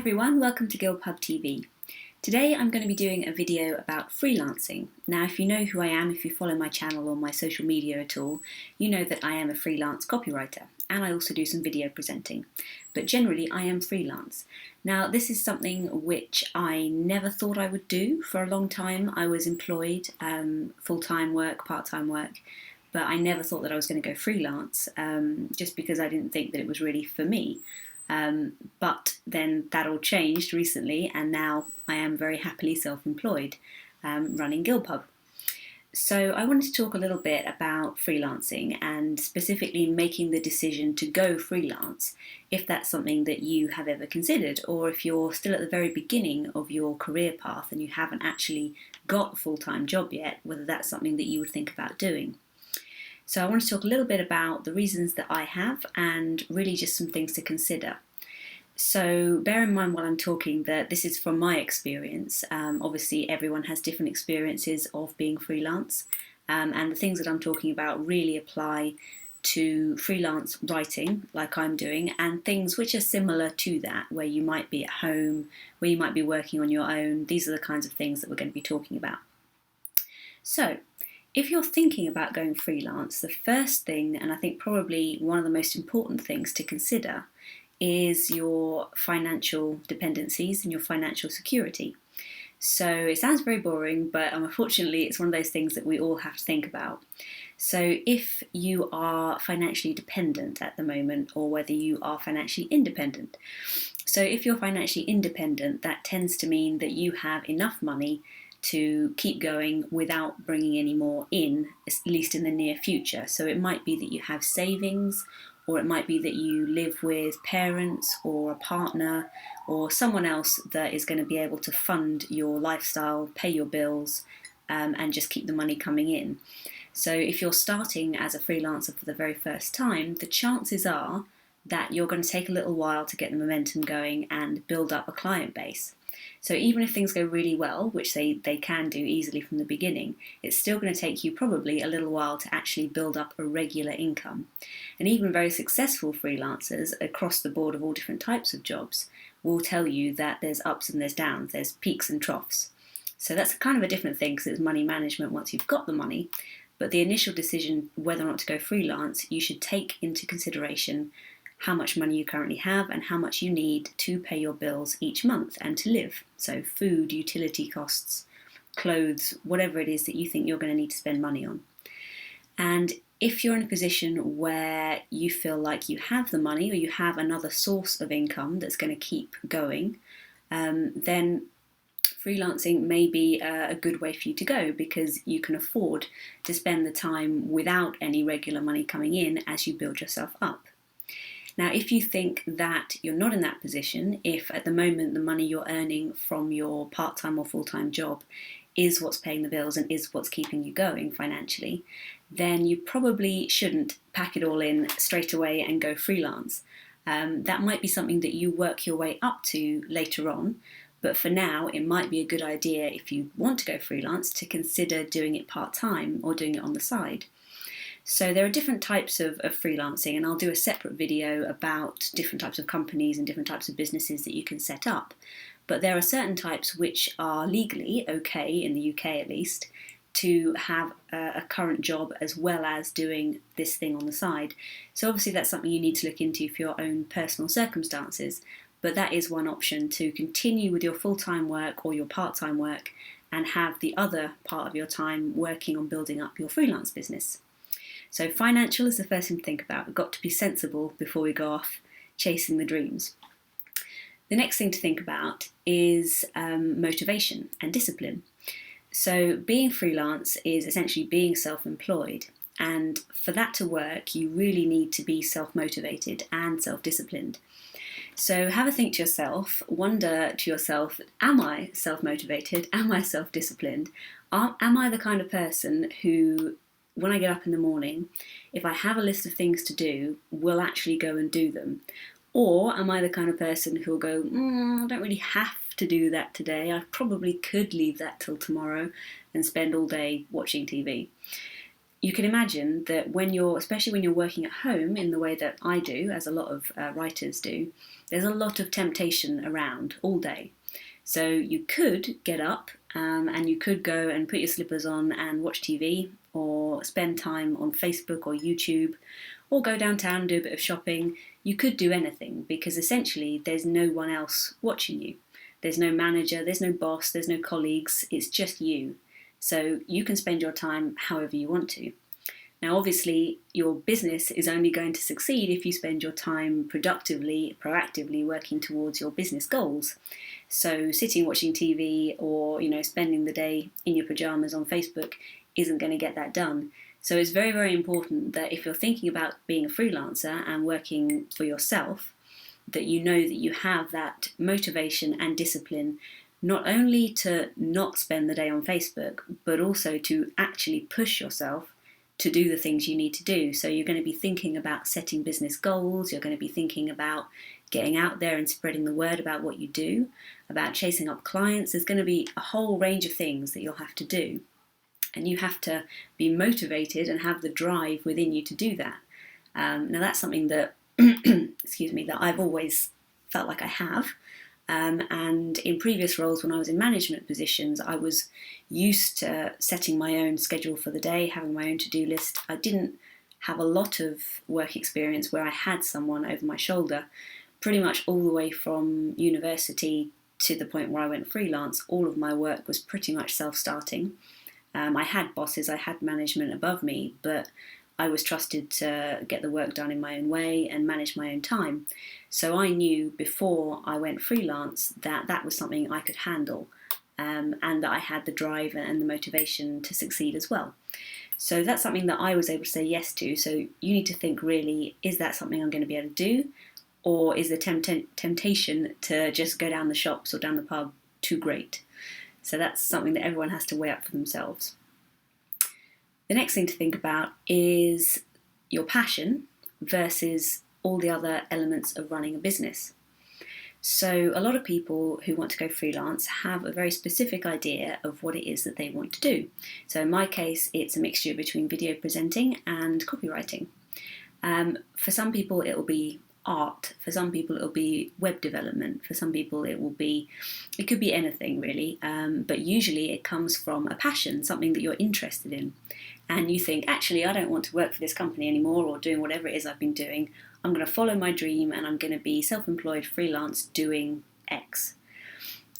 everyone, welcome to Gilbhub TV. Today I'm going to be doing a video about freelancing. Now if you know who I am, if you follow my channel or my social media at all, you know that I am a freelance copywriter and I also do some video presenting. But generally I am freelance. Now this is something which I never thought I would do for a long time. I was employed, full-time work, part-time work, but I never thought that I was going to go freelance just because I didn't think that it was really for me. But then that all changed recently and now I am very happily self-employed running Gilbhub. So I wanted to talk a little bit about freelancing and specifically making the decision to go freelance, if that's something that you have ever considered, or if you're still at the very beginning of your career path and you haven't actually got a full-time job yet, whether that's something that you would think about doing. So I want to talk a little bit about the reasons that I have and really just some things to consider. So bear in mind while I'm talking that this is from my experience. Obviously everyone has different experiences of being freelance and the things that I'm talking about really apply to freelance writing like I'm doing and things which are similar to that, where you might be at home, where you might be working on your own. These are the kinds of things that we're going to be talking about. So if you're thinking about going freelance, the first thing, and I think probably one of the most important things to consider, is your financial dependencies and your financial security. So it sounds very boring, but unfortunately it's one of those things that we all have to think about. So if you are financially dependent at the moment, or whether you are financially independent. So if you're financially independent, that tends to mean that you have enough money to keep going without bringing any more in, at least in the near future. So it might be that you have savings, or it might be that you live with parents or a partner or someone else that is going to be able to fund your lifestyle, pay your bills, and just keep the money coming in. So if you're starting as a freelancer for the very first time, the chances are that you're going to take a little while to get the momentum going and build up a client base. So even if things go really well, which they can do easily from the beginning, it's still going to take you probably a little while to actually build up a regular income. And even very successful freelancers across the board of all different types of jobs will tell you that there's ups and there's downs, there's peaks and troughs. So that's kind of a different thing because it's money management once you've got the money. But the initial decision whether or not to go freelance, you should take into consideration how much money you currently have and how much you need to pay your bills each month and to live. So food, utility costs, clothes, whatever it is that you think you're going to need to spend money on. And if you're in a position where you feel like you have the money or you have another source of income that's going to keep going, then freelancing may be a good way for you to go because you can afford to spend the time without any regular money coming in as you build yourself up. Now, if you think that you're not in that position, if at the moment the money you're earning from your part-time or full-time job is what's paying the bills and is what's keeping you going financially, then you probably shouldn't pack it all in straight away and go freelance. That might be something that you work your way up to later on, but for now it might be a good idea, if you want to go freelance, to consider doing it part-time or doing it on the side. So there are different types of freelancing, and I'll do a separate video about different types of companies and different types of businesses that you can set up. But there are certain types which are legally okay, in the UK at least, to have a current job as well as doing this thing on the side. So obviously that's something you need to look into for your own personal circumstances, but that is one option, to continue with your full-time work or your part-time work and have the other part of your time working on building up your freelance business. So financial is the first thing to think about. We've got to be sensible before we go off chasing the dreams. The next thing to think about is motivation and discipline. So being freelance is essentially being self-employed, and for that to work you really need to be self-motivated and self-disciplined. So have a think to yourself, wonder to yourself, am I self-motivated? Am I self-disciplined? Am I the kind of person who, when I get up in the morning, if I have a list of things to do, will actually go and do them? Or am I the kind of person who'll go, I don't really have to do that today. I probably could leave that till tomorrow and spend all day watching TV. You can imagine that when you're, especially when you're working at home in the way that I do, as a lot of writers do, There's a lot of temptation around all day. So you could get up and you could go and put your slippers on and watch TV, or spend time on Facebook or YouTube, or go downtown and do a bit of shopping. You could do anything, because essentially there's no one else watching you. There's no manager, there's no boss, there's no colleagues, it's just you. So you can spend your time however you want to. Now, obviously, your business is only going to succeed if you spend your time productively, proactively working towards your business goals. So sitting watching TV, or spending the day in your pajamas on Facebook isn't going to get that done. So it's very, very important that if you're thinking about being a freelancer and working for yourself, that you know that you have that motivation and discipline, not only to not spend the day on Facebook, but also to actually push yourself to do the things you need to do. So you're going to be thinking about setting business goals, you're going to be thinking about getting out there and spreading the word about what you do, about chasing up clients. There's going to be a whole range of things that you'll have to do. And you have to be motivated and have the drive within you to do that. Now that's something that, that I've always felt like I have. And in previous roles, when I was in management positions, I was used to setting my own schedule for the day, having my own to-do list. I didn't have a lot of work experience where I had someone over my shoulder. Pretty much all the way from university to the point where I went freelance, all of my work was pretty much self-starting. I had bosses, I had management above me, but I was trusted to get the work done in my own way and manage my own time. So I knew before I went freelance that that was something I could handle, and that I had the drive and the motivation to succeed as well. So that's something that I was able to say yes to. So you need to think, really, is that something I'm going to be able to do? Or is the temptation to just go down the shops or down the pub too great? So that's something that everyone has to weigh up for themselves. The next thing to think about is your passion versus all the other elements of running a business. So a lot of people who want to go freelance have a very specific idea of what it is that they want to do. So in my case, it's a mixture between video presenting and copywriting. For some people, it will be art. For some people, it'll be web development. For some people, it could be anything really. But usually it comes from a passion, something that you're interested in. And you think, actually, I don't want to work for this company anymore, or doing whatever it is I've been doing. I'm going to follow my dream and I'm going to be self-employed freelance doing X.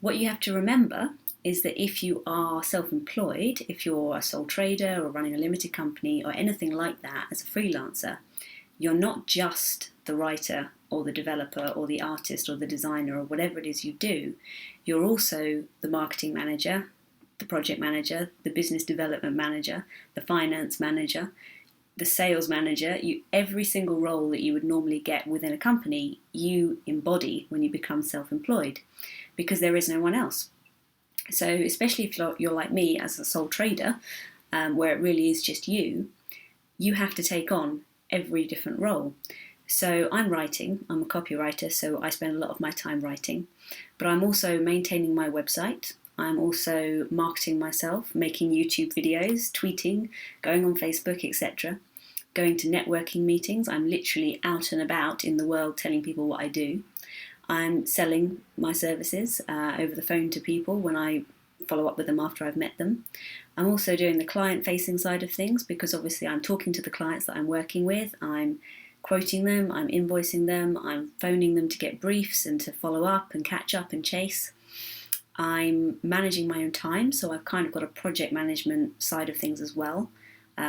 What you have to remember is that if you are self-employed, if you're a sole trader or running a limited company or anything like that as a freelancer, you're not just the writer or the developer or the artist or the designer or whatever it is you do. You're also the marketing manager, the project manager, the business development manager, the finance manager, the sales manager. Every single role that you would normally get within a company, you embody when you become self-employed, because there is no one else. So especially if you're like me as a sole trader, where it really is just you have to take on every different role. So I'm a copywriter, so I spend a lot of my time writing, but I'm also maintaining my website. I'm also marketing myself, making YouTube videos, tweeting, going on Facebook, etc. Going to networking meetings. I'm literally out and about in the world telling people what I do. I'm selling my services over the phone to people when I follow up with them after I've met them. I'm also doing the client-facing side of things, because obviously I'm talking to the clients that I'm working with. I'm quoting them, I'm invoicing them, I'm phoning them to get briefs and to follow up and catch up and chase. I'm managing my own time, so I've kind of got a project management side of things as well,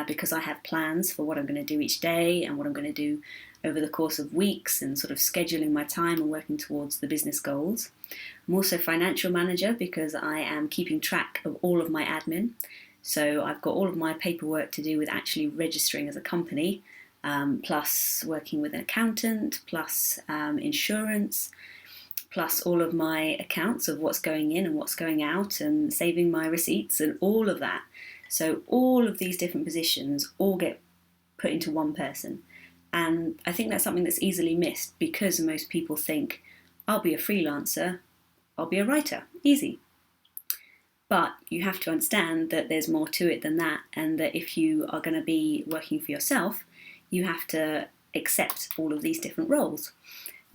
because I have plans for what I'm going to do each day and what I'm going to do over the course of weeks, and sort of scheduling my time and working towards the business goals. I'm also financial manager, because I am keeping track of all of my admin. So I've got all of my paperwork to do with actually registering as a company, plus working with an accountant, plus insurance, plus all of my accounts of what's going in and what's going out, and saving my receipts and all of that. So all of these different positions all get put into one person. And I think that's something that's easily missed, because most people think, I'll be a freelancer, I'll be a writer, easy. But you have to understand that there's more to it than that, and that if you are going to be working for yourself, you have to accept all of these different roles.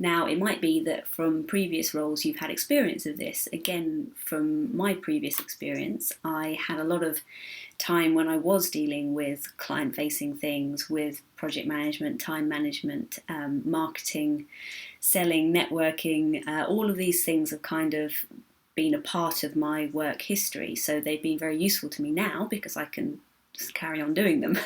Now, it might be that from previous roles you've had experience of this. Again, from my previous experience, I had a lot of time when I was dealing with client-facing things, with project management, time management, marketing, selling, networking. All of these things have kind of been a part of my work history. So they've been very useful to me now because I can just carry on doing them.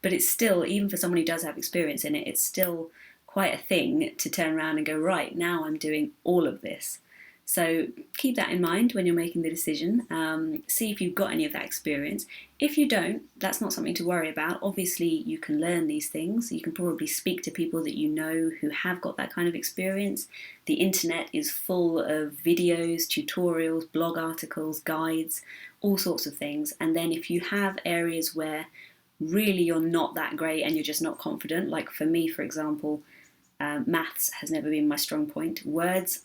But it's still, even for someone who does have experience in it, it's still quite a thing to turn around and go, right, now I'm doing all of this. So keep that in mind when you're making the decision. See if you've got any of that experience. If you don't, that's not something to worry about. Obviously, you can learn these things. You can probably speak to people that you know who have got that kind of experience. The internet is full of videos, tutorials, blog articles, guides, all sorts of things. And then if you have areas where really you're not that great and you're just not confident, like for me, for example, maths has never been my strong point. Words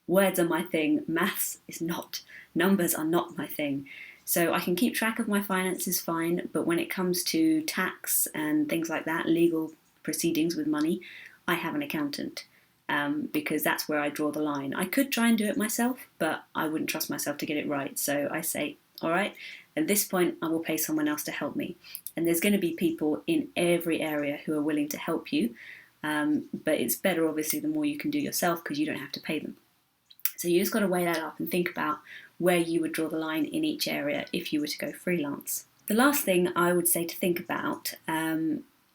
are my thing. Maths is not. Numbers are not my thing. So I can keep track of my finances fine, but when it comes to tax and things like that, legal proceedings with money, I have an accountant, because that's where I draw the line. I could try and do it myself, but I wouldn't trust myself to get it right. So I say, all right, at this point, I will pay someone else to help me. And there's going to be people in every area who are willing to help you. But it's better, obviously, the more you can do yourself because you don't have to pay them. So you just got to weigh that up and think about where you would draw the line in each area if you were to go freelance. The last thing I would say to think about,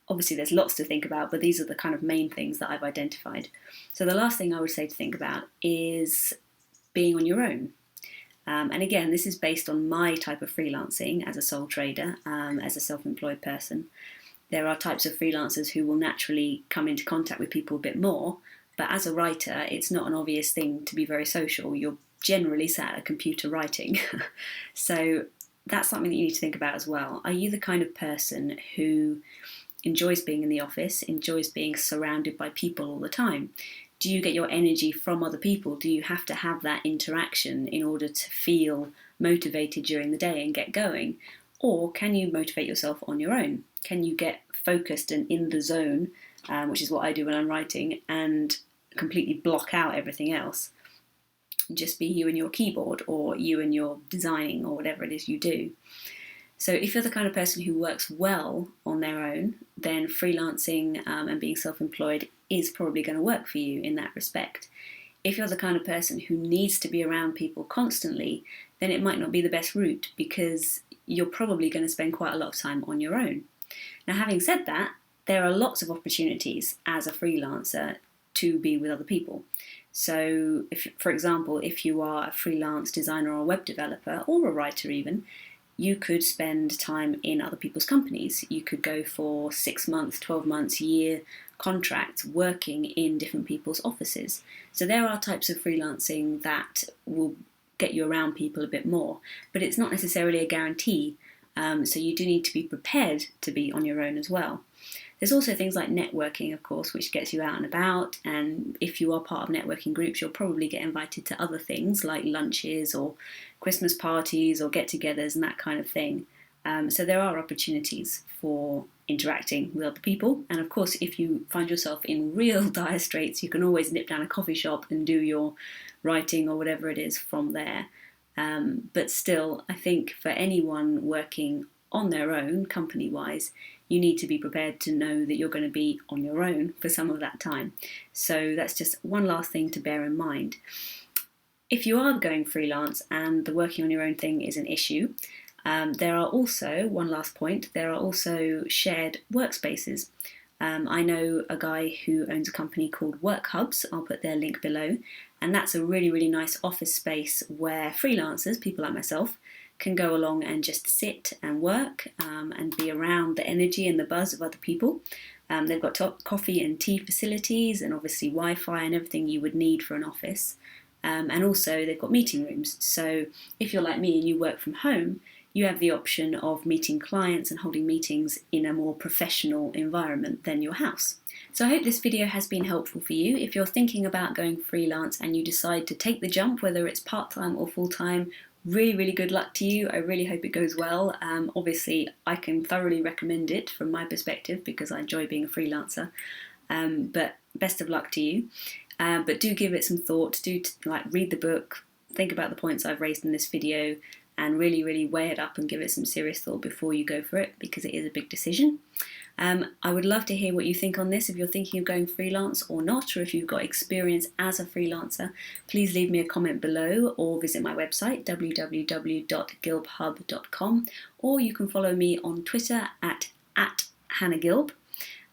obviously there's lots to think about, but these are the kind of main things that I've identified. So the last thing I would say to think about is being on your own. And again, this is based on my type of freelancing as a sole trader, as a self-employed person. There are types of freelancers who will naturally come into contact with people a bit more, but as a writer, it's not an obvious thing to be very social. You're generally sat at a computer writing. So that's something that you need to think about as well. Are you the kind of person who enjoys being in the office, enjoys being surrounded by people all the time? Do you get your energy from other people? Do you have to have that interaction in order to feel motivated during the day and get going? Or can you motivate yourself on your own? Can you get focused and in the zone, which is what I do when I'm writing, and completely block out everything else? Just be you and your keyboard, or you and your designing, or whatever it is you do. So if you're the kind of person who works well on their own, then freelancing and being self-employed is probably going to work for you in that respect. If you're the kind of person who needs to be around people constantly, then it might not be the best route because you're probably going to spend quite a lot of time on your own. Now, having said that, there are lots of opportunities as a freelancer to be with other people. So, for example, if you are a freelance designer or a web developer, or a writer even, you could spend time in other people's companies. You could go for 6 months, 12 months, year contracts working in different people's offices. So there are types of freelancing that will get you around people a bit more, but it's not necessarily a guarantee. So you do need to be prepared to be on your own as well. There's also things like networking, of course, which gets you out and about, and if you are part of networking groups, you'll probably get invited to other things like lunches or Christmas parties or get-togethers and that kind of thing. So there are opportunities for interacting with other people, and of course, if you find yourself in real dire straits, you can always nip down a coffee shop and do your writing or whatever it is from there. But still, I think for anyone working on their own, company-wise, you need to be prepared to know that you're going to be on your own for some of that time. So that's just one last thing to bear in mind. If you are going freelance and the working on your own thing is an issue, there are also, one last point, there are also shared workspaces. I know a guy who owns a company called Workhubs. I'll put their link below. And that's a really, really nice office space where freelancers, people like myself, can go along and just sit and work and be around the energy and the buzz of other people. They've got coffee and tea facilities and obviously Wi-Fi and everything you would need for an office. And also they've got meeting rooms. So if you're like me and you work from home, you have the option of meeting clients and holding meetings in a more professional environment than your house. So I hope this video has been helpful for you. If you're thinking about going freelance and you decide to take the jump, whether it's part-time or full-time, really, really good luck to you. I really hope it goes well. Obviously, I can thoroughly recommend it from my perspective because I enjoy being a freelancer. But best of luck to you. But do give it some thought, read the book, think about the points I've raised in this video, and really weigh it up and give it some serious thought before you go for it, because it is a big decision. I would love to hear what you think on this, if you're thinking of going freelance or not, or if you've got experience as a freelancer. Please leave me a comment below or visit my website www.gilbhub.com, or you can follow me on Twitter at @HannahGilb.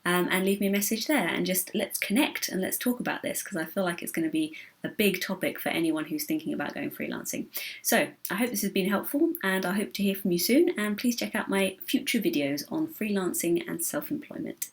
And leave me a message there, and just let's connect and let's talk about this, because I feel like it's going to be a big topic for anyone who's thinking about going freelancing. So I hope this has been helpful, and I hope to hear from you soon, and please check out my future videos on freelancing and self-employment.